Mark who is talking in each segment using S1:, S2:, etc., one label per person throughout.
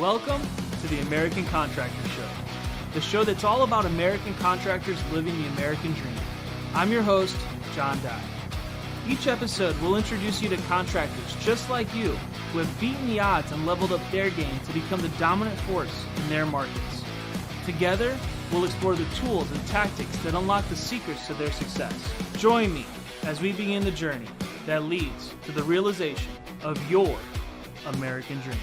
S1: Welcome to the American Contractor Show, the show that's all about American contractors living the American dream. I'm your host, John Dye. Each episode will introduce you to contractors just like you who have beaten the odds and leveled up their game to become the dominant force in their markets. Together, we'll explore the tools and tactics that unlock the secrets to their success. Join me as we begin the journey that leads to the realization of your American dream.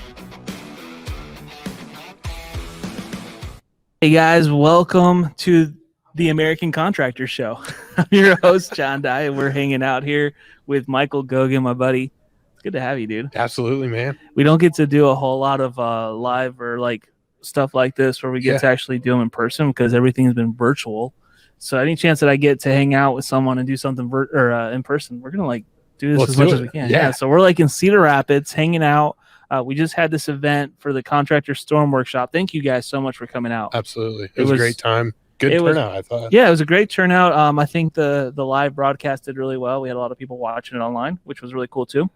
S1: Hey guys, welcome to the American Contractor Show. I'm your host, John Dye, and we're hanging out here with Michael Gogan, my buddy. It's good to have you, dude.
S2: Absolutely, man.
S1: We don't get to do a whole lot of live or like stuff like this where we get to actually do them in person because everything's been virtual. So any chance that I get to hang out with someone and do something in person, we're gonna do this as much as we can. Yeah. So we're in Cedar Rapids hanging out. We just had this event for the Contractor Storm Workshop. Thank you guys so much for coming out.
S2: Absolutely. It was a great time. Good turnout, I thought.
S1: Yeah, it was a great turnout. I think the live broadcast did really well. We had a lot of people watching it online, which was really cool too.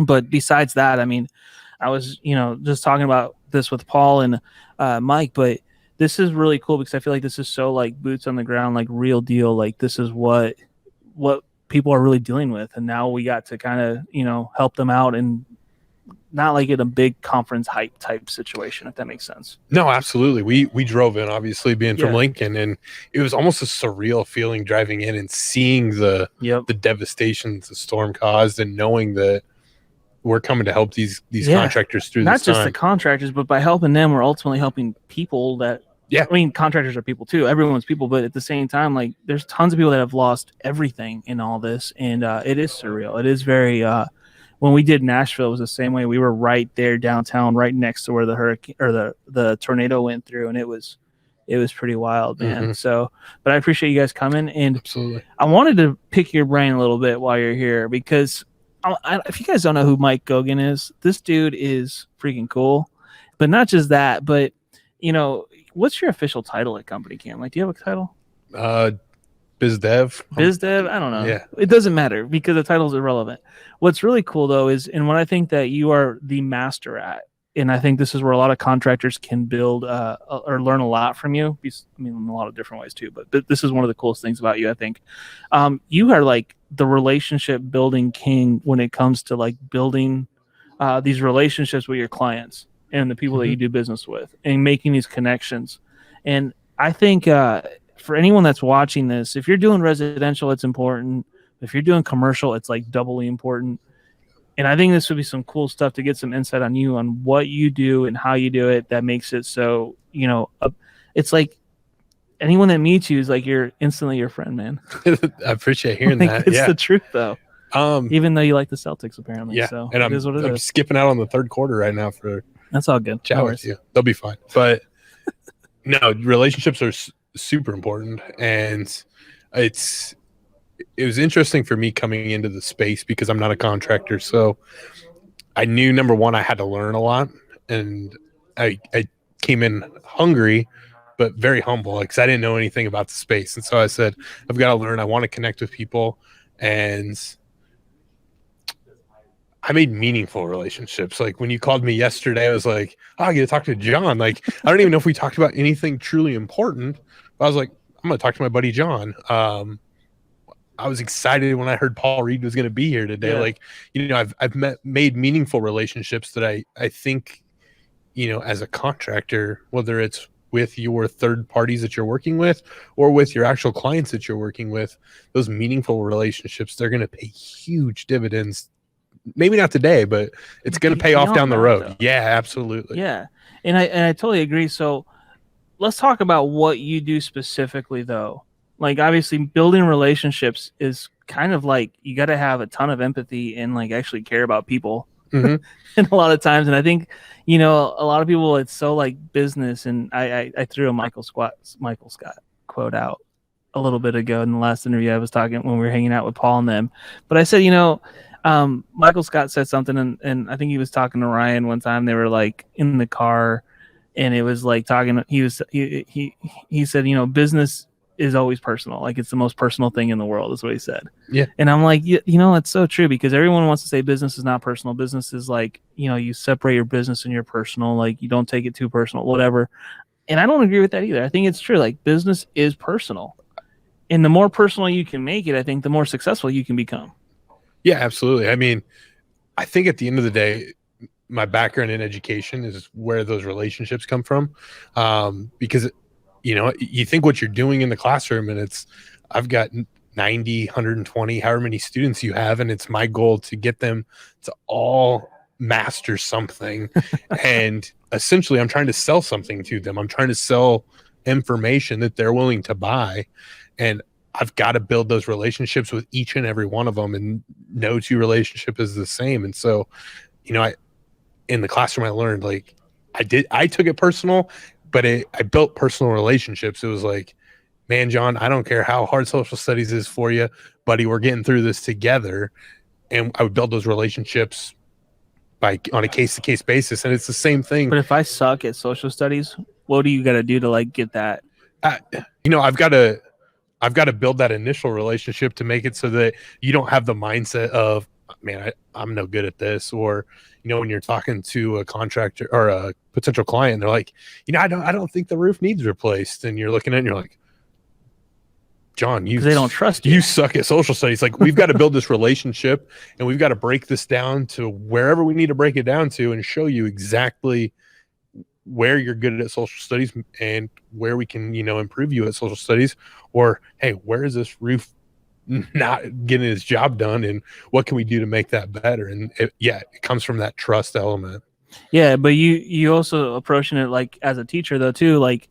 S1: But besides that, I mean, I was, just talking about this with Paul and Mike, but this is really cool because I feel like this is so boots on the ground, real deal. This is what people are really dealing with. And now we got to kind of, help them out and not in a big conference hype type situation, if that makes sense.
S2: No, absolutely. We drove in, obviously, being from Lincoln, and it was almost a surreal feeling driving in and seeing the devastation the storm caused and knowing that we're coming to help these contractors through this time. Not just
S1: the contractors, but by helping them, we're ultimately helping people that I mean, contractors are people too. Everyone's people, but at the same time, there's tons of people that have lost everything in all this, and it is surreal. It is very when we did Nashville, it was the same way. We were right there downtown, right next to where the hurricane or the tornado went through, and it was pretty wild, man. Mm-hmm. So, but I appreciate you guys coming, and
S2: absolutely,
S1: I wanted to pick your brain a little bit while you're here because if you guys don't know who Mike Gogan is, this dude is freaking cool. But not just that, but what's your official title at CompanyCam? Do you have a title?
S2: Biz dev.
S1: Biz dev? I don't know.
S2: Yeah.
S1: It doesn't matter because the title's irrelevant. What's really cool though is, and what I think that you are the master at, and I think this is where a lot of contractors can build or learn a lot from you. I mean, in a lot of different ways too, but this is one of the coolest things about you, I think. You are the relationship building king when it comes to building these relationships with your clients and the people that you do business with and making these connections. And I think for anyone that's watching this, if you're doing residential, it's important. If you're doing commercial, it's doubly important. And I think this would be some cool stuff to get some insight on you on what you do and how you do it. That makes it so, it's anyone that meets you is you're instantly your friend, man.
S2: I appreciate hearing that.
S1: It's the truth though. Even though you like the Celtics apparently.
S2: Yeah.
S1: So
S2: and
S1: it is what it
S2: I'm
S1: is.
S2: skipping out on the third quarter right now for
S1: that's all good.
S2: Chat with you. They'll be fine. But no, relationships are super important, and it was interesting for me coming into the space because I'm not a contractor, so I knew number one I had to learn a lot, and I came in hungry but very humble because I didn't know anything about the space, and so I said I've got to learn. I want to connect with people, and I made meaningful relationships. When you called me yesterday, I was like, oh, I get to talk to John. I don't even know if we talked about anything truly important. But I was like, I'm going to talk to my buddy John. I was excited when I heard Paul Reed was going to be here today.
S1: Yeah.
S2: I've made meaningful relationships that I think, as a contractor, whether it's with your third parties that you're working with or with your actual clients that you're working with, those meaningful relationships, they're going to pay huge dividends. Maybe not today, but it's going to pay off down the road. Though. Yeah, absolutely.
S1: Yeah. And I totally agree. So let's talk about what you do specifically though. Obviously building relationships is kind of you got to have a ton of empathy and actually care about people. Mm-hmm. And a lot of times, and I think, a lot of people, it's so business. And I threw a Michael Scott quote out a little bit ago in the last interview I was talking when we were hanging out with Paul and them. But I said, Michael Scott said something, and I think he was talking to Ryan one time. They were in the car, and it was talking. He said, business is always personal. Like it's the most personal thing in the world is what he said.
S2: Yeah.
S1: And I'm like, you know, it's so true because everyone wants to say business is not personal. Business is like, you know, you separate your business and your personal, like you don't take it too personal, whatever. And I don't agree with that either. I think it's true. Like business is personal. And the more personal you can make it, I think the more successful you can become.
S2: Yeah, absolutely. I mean, I think at the end of the day, my background in education is where those relationships come from. Because, you know, you think what you're doing in the classroom and I've got 90, 120, however many students you have. And it's my goal to get them to all master something. And essentially I'm trying to sell something to them. I'm trying to sell information that they're willing to buy. And I've got to build those relationships with each and every one of them, and no two relationship is the same. And so, you know, in the classroom, I learned like I took it personal, but I built personal relationships. It was like, man, John, I don't care how hard social studies is for you, buddy, we're getting through this together. And I would build those relationships on a case-to-case basis. And it's the same thing.
S1: But if I suck at social studies, what do you got to do to like get that?
S2: You know, I've got to build that initial relationship to make it so that you don't have the mindset of, man, I'm no good at this. Or, you know, when you're talking to a contractor or a potential client, they're like, you know, I don't think the roof needs replaced. And you're looking at it and you're like, John,
S1: they don't trust you.
S2: You suck at social studies. Like we've got to build this relationship and we've got to break this down to wherever we need to break it down to and show you exactly where you're good at social studies and where we can, you know, improve you at social studies, or, hey, where is this roof not getting its job done and what can we do to make that better? And it comes from that trust element.
S1: Yeah. But you also approaching it like as a teacher though, too, like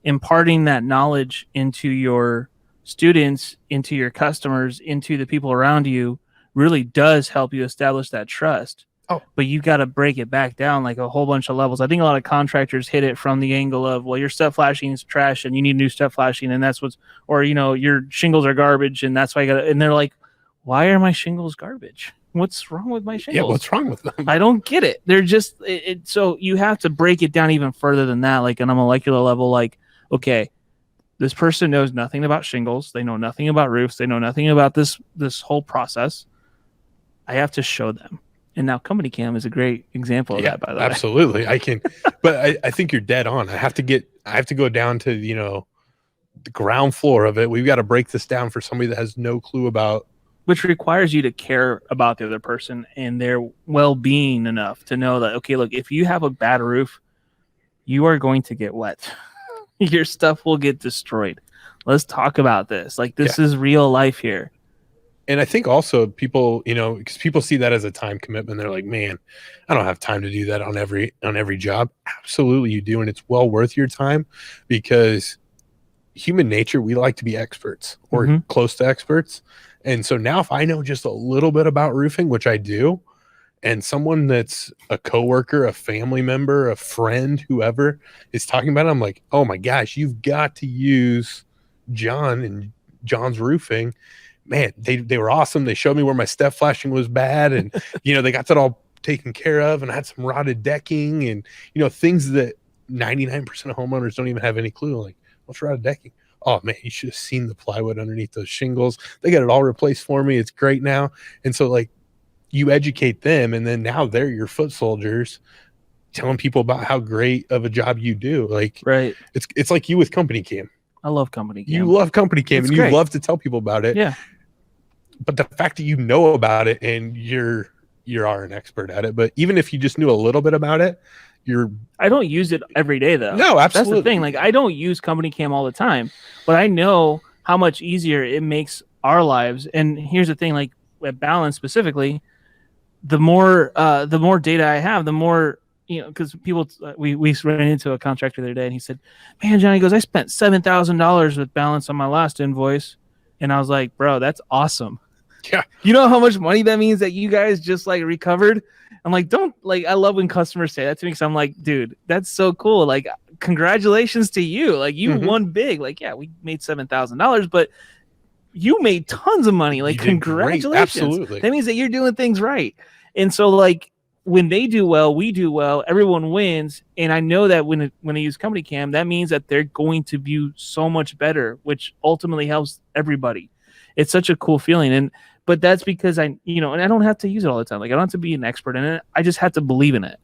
S1: imparting that knowledge into your students, into your customers, into the people around you really does help you establish that trust.
S2: Oh.
S1: But you got to break it back down like a whole bunch of levels. I think a lot of contractors hit it from the angle of, well, your step flashing is trash and you need new step flashing, and that's or you know, your shingles are garbage and that's why you got to. And they're like, why are my shingles garbage? What's wrong with my shingles?
S2: Yeah, what's wrong with them?
S1: I don't get it. They're just so you have to break it down even further than that, like on a molecular level. Like, okay, this person knows nothing about shingles. They know nothing about roofs. They know nothing about this whole process. I have to show them. And now CompanyCam is a great example of that, by the way.
S2: Absolutely. I can, but I think you're dead on. I have to go down to, you know, the ground floor of it. We've got to break this down for somebody that has no clue about.
S1: Which requires you to care about the other person and their well-being enough to know that, okay, look, if you have a bad roof, you are going to get wet. Your stuff will get destroyed. Let's talk about this. Like, this is real life here.
S2: And I think also people, you know, because people see that as a time commitment. They're like, man, I don't have time to do that on every job. Absolutely you do. And it's well worth your time, because human nature, we like to be experts or close to experts. And so now if I know just a little bit about roofing, which I do, and someone that's a coworker, a family member, a friend, whoever is talking about it, I'm like, oh my gosh, you've got to use John and John's Roofing. Man, they were awesome. They showed me where my step flashing was bad, and you know, they got that all taken care of, and I had some rotted decking and, you know, things that 99% of homeowners don't even have any clue. Like, what's rotted decking? Oh man, you should have seen the plywood underneath those shingles. They got it all replaced for me. It's great now. And so like, you educate them, and then now they're your foot soldiers telling people about how great of a job you do. Like,
S1: right.
S2: It's like you with CompanyCam.
S1: I love CompanyCam.
S2: You love CompanyCam, and
S1: great.
S2: You love to tell people about it.
S1: Yeah.
S2: But the fact that you know about it and you are an expert at it, but even if you just knew a little bit about it,
S1: I don't use it every day though.
S2: No, absolutely.
S1: That's the thing. Like, I don't use CompanyCam all the time, but I know how much easier it makes our lives. And here's the thing, like at Balance specifically, the more data I have, the more, you know, because people, we ran into a contractor the other day, and he said, man, Johnny, goes, I spent $7,000 with Balance on my last invoice. And I was like, bro, that's awesome.
S2: Yeah.
S1: You know how much money that means that you guys just like recovered? I'm like, I love when customers say that to me, because I'm like, dude, that's so cool. Like, congratulations to you. Like, you won big. Like, yeah, we made $7,000, but you made tons of money. Like, congratulations.
S2: Absolutely.
S1: That means that you're doing things right. And so, like, when they do well, we do well, everyone wins. And I know that when I use CompanyCam, that means that they're going to view so much better, which ultimately helps everybody. It's such a cool feeling. But that's because and I don't have to use it all the time. Like, I don't have to be an expert in it. I just have to believe in it.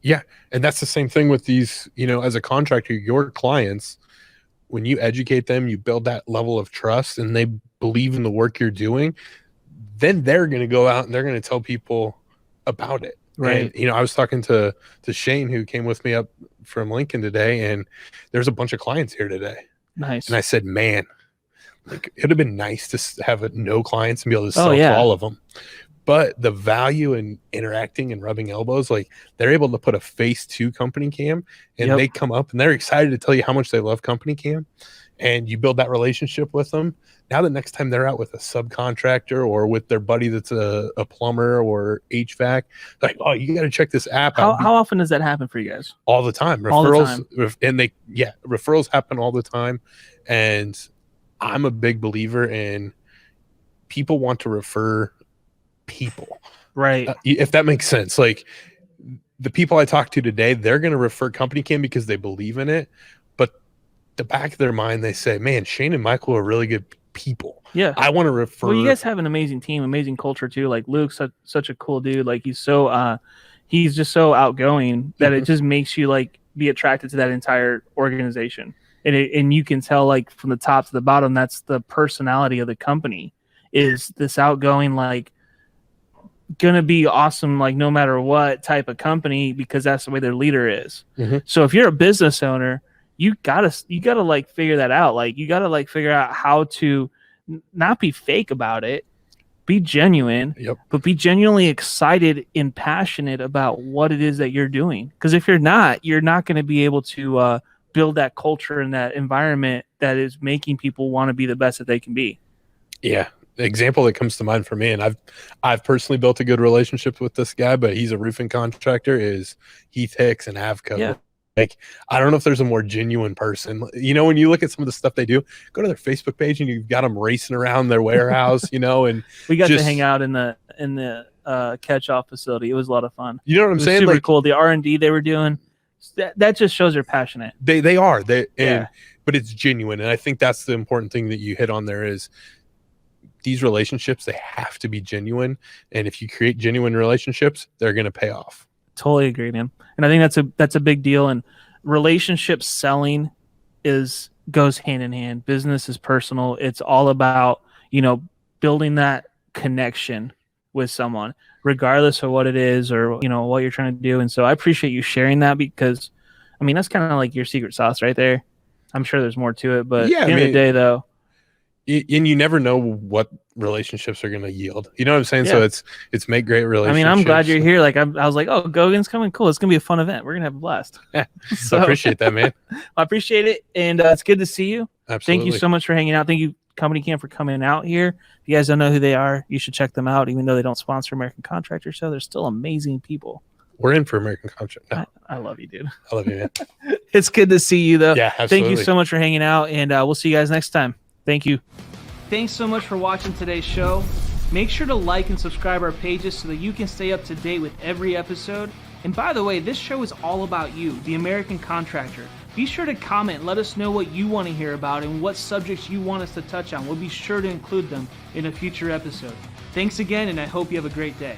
S2: Yeah. And that's the same thing with these, as a contractor, your clients, when you educate them, you build that level of trust and they believe in the work you're doing, then they're going to go out and they're going to tell people about it.
S1: Right.
S2: And, I was talking to Shane, who came with me up from Lincoln today, and there's a bunch of clients here today.
S1: Nice.
S2: And I said, man, like, it'd have been nice to have no clients and be able to sell to all of them. But the value in interacting and rubbing elbows, like, they're able to put a face to CompanyCam, and they come up and they're excited to tell you how much they love CompanyCam, and you build that relationship with them. Now the next time they're out with a subcontractor or with their buddy that's a plumber or HVAC, like, oh, you got to check this app out.
S1: How often does that happen for you guys?
S2: All the time. Referrals, referrals happen all the time. And I'm a big believer in people want to refer people.
S1: Right.
S2: If that makes sense. Like, the people I talk to today, they're going to refer CompanyCam because they believe in it. But the back of their mind, they say, man, Shane and Michael are really good people.
S1: Yeah.
S2: I want to refer.
S1: Well, you guys have an amazing team, amazing culture too. Like, Luke's such a cool dude. Like, he's just so outgoing that it just makes you like be attracted to that entire organization. And you can tell, like, from the top to the bottom, that's the personality of the company, is this outgoing, like, gonna be awesome, like, no matter what type of company, because that's the way their leader is. So if you're a business owner, you gotta like figure that out. Like, you gotta like figure out how to not be fake about it, be genuine, but be genuinely excited and passionate about what it is that you're doing. Because if you're not going to be able to build that culture and that environment that is making people want to be the best that they can be. Yeah.
S2: The example that comes to mind for me, and I've personally built a good relationship with this guy, but he's a roofing contractor, is Heath Hicks and Avco.
S1: Yeah.
S2: Like, I don't know if there's a more genuine person. When you look at some of the stuff they do, go to their Facebook page and you've got them racing around their warehouse, and
S1: we got to hang out in the catch-off facility. It was a lot of fun.
S2: You know what I'm saying?
S1: Super cool. The R&D they were doing, that just shows they're passionate.
S2: They are. But it's genuine. And I think that's the important thing that you hit on there, is these relationships, they have to be genuine. And if you create genuine relationships, they're going to pay off.
S1: Totally agree, man. And I think that's a big deal. And relationship selling goes hand in hand. Business is personal. It's all about, building that connection with someone, regardless of what it is or, what you're trying to do. And so I appreciate you sharing that, because, I mean, that's kind of like your secret sauce right there. I'm sure there's more to it, but at the end of the day, though.
S2: And you never know what relationships are going to yield. You know what I'm saying? Yeah. So it's make great relationships.
S1: I mean, I'm glad you're here. Like, I was like, oh, Gogan's coming. Cool. It's going to be a fun event. We're going to have a blast.
S2: Yeah. So I appreciate that, man.
S1: I appreciate it. And it's good to see you.
S2: Absolutely.
S1: Thank you so much for hanging out. Thank you, CompanyCam, for coming out here. If you guys don't know who they are, you should check them out. Even though they don't sponsor American Contractor Show, they're still amazing people.
S2: We're in for American Contractor. No.
S1: I love you, dude.
S2: I love you, man.
S1: It's good to see you, though.
S2: Yeah, absolutely.
S1: Thank you so much for hanging out, and we'll see you guys next time. Thank you. Thanks so much for watching today's show. Make sure to like and subscribe our pages so that you can stay up to date with every episode. And by the way, this show is all about you, the American Contractor. Be sure to comment and let us know what you want to hear about and what subjects you want us to touch on. We'll be sure to include them in a future episode. Thanks again, and I hope you have a great day.